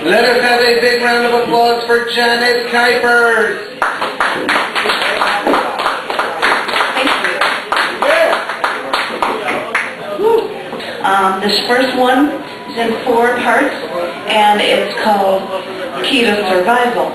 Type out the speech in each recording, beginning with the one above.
Let us have a big round of applause for Janet Kuipers. This first one is in 4 parts, and it's called Key to Survival.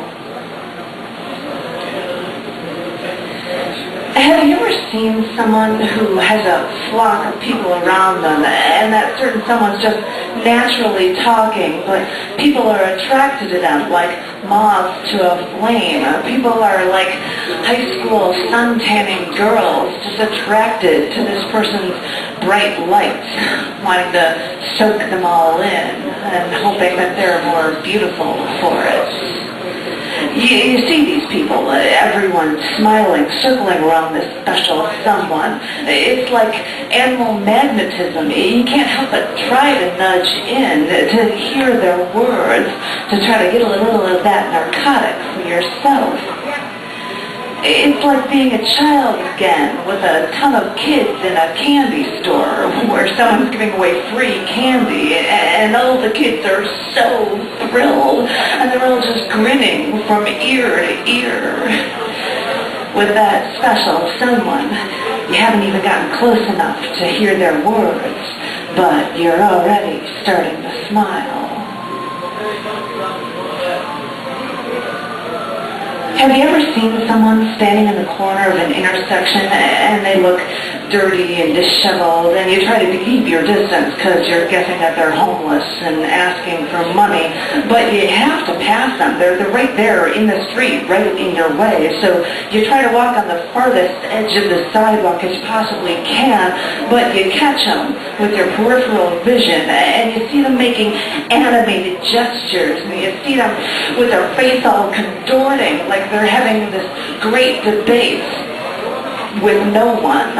Have you ever seen someone who has a flock of people around them, and that certain someone's just naturally talking, but people are attracted to them like moths to a flame? People are like high school sun-tanning girls, just attracted to this person's bright lights, wanting to soak them all in and hoping that they're more beautiful for it. You see these people, everyone smiling, circling around this special someone. It's like animal magnetism. You can't help but try to nudge in, to hear their words, to try to get a little of that narcotic for yourself. It's like being a child again, with a ton of kids in a candy store where someone's giving away free candy, and all the kids are so thrilled, and they're all just grinning from ear to ear. With that special someone, you haven't even gotten close enough to hear their words, but you're already starting to smile. Have you ever seen someone standing in the corner of an intersection and they look dirty and disheveled, and you try to keep your distance because you're guessing that they're homeless and asking for money, but you have to pass them. They're right there in the street, right in your way, so you try to walk on the farthest edge of the sidewalk as you possibly can, but you catch them with your peripheral vision, and you see them making animated gestures, and you see them with their face all contorting like they're having this great debate with no one,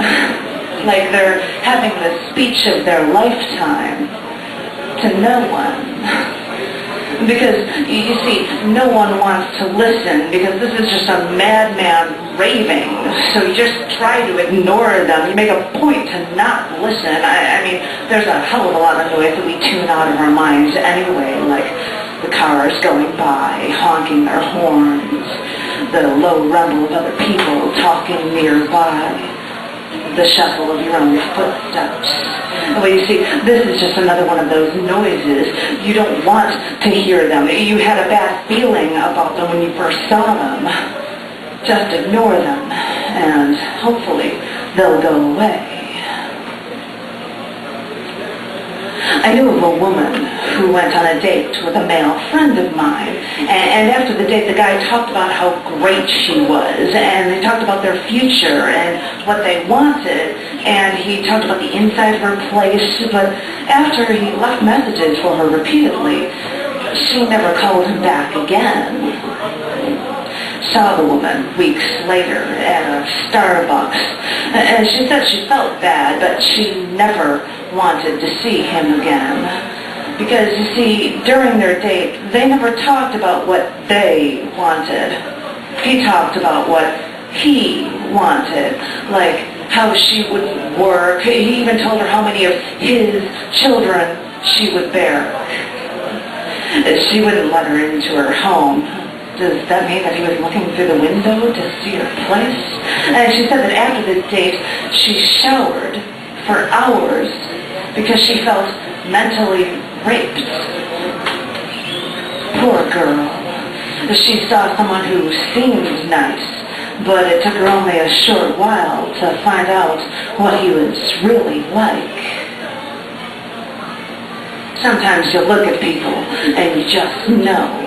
like they're having the speech of their lifetime to no one. Because, you see, no one wants to listen, because this is just a madman raving, so you just try to ignore them. You make a point to not listen. I mean, there's a hell of a lot of noise that we tune out of our minds anyway, like the cars going by, honking their horns, the low rumble of other people talking nearby, the shuffle of your own footsteps. Well, you see, this is just another one of those noises. You don't want to hear them. You had a bad feeling about them when you first saw them. Just ignore them, and hopefully they'll go away. I knew of a woman who went on a date with a male friend of mine, and after the date the guy talked about how great she was, and they talked about their future and what they wanted, and he talked about the inside of her place, but after he left messages for her repeatedly, she never called him back again. Saw the woman weeks later at a Starbucks, and she said she felt bad, but she never wanted to see him again. Because, you see, during their date, they never talked about what they wanted. He talked about what he wanted, like how she would work. He even told her how many of his children she would bear. She wouldn't let her into her home. Does that mean that he was looking through the window to see her place? And she said that after the date, she showered for hours because she felt mentally raped. Poor girl. She saw someone who seemed nice, but it took her only a short while to find out what he was really like. Sometimes you look at people and you just know.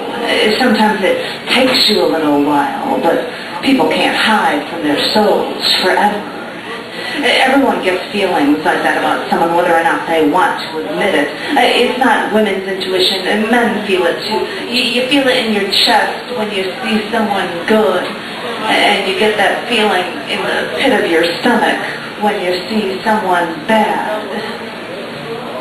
Sometimes it takes you a little while, but people can't hide from their souls forever. Everyone gets feelings like that about someone, whether or not they want to admit it. It's not women's intuition, and men feel it too. You feel it in your chest when you see someone good, and you get that feeling in the pit of your stomach when you see someone bad.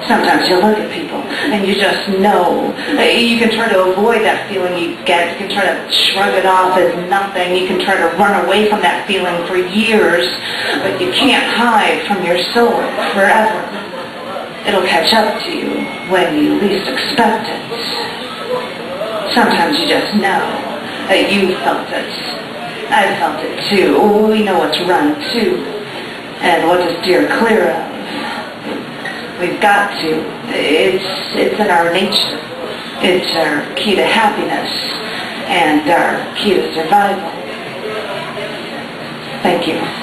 Sometimes you look at people and you just know. You can try to avoid that feeling you get. You can try to shrug it off as nothing. You can try to run away from that feeling for years, but you can't hide from your soul forever. It'll catch up to you when you least expect it. Sometimes you just know that you felt it. I felt it too. We know what to run to and what to steer clear of. We've got to. It's in our nature. It's our key to happiness and our key to survival. Thank you.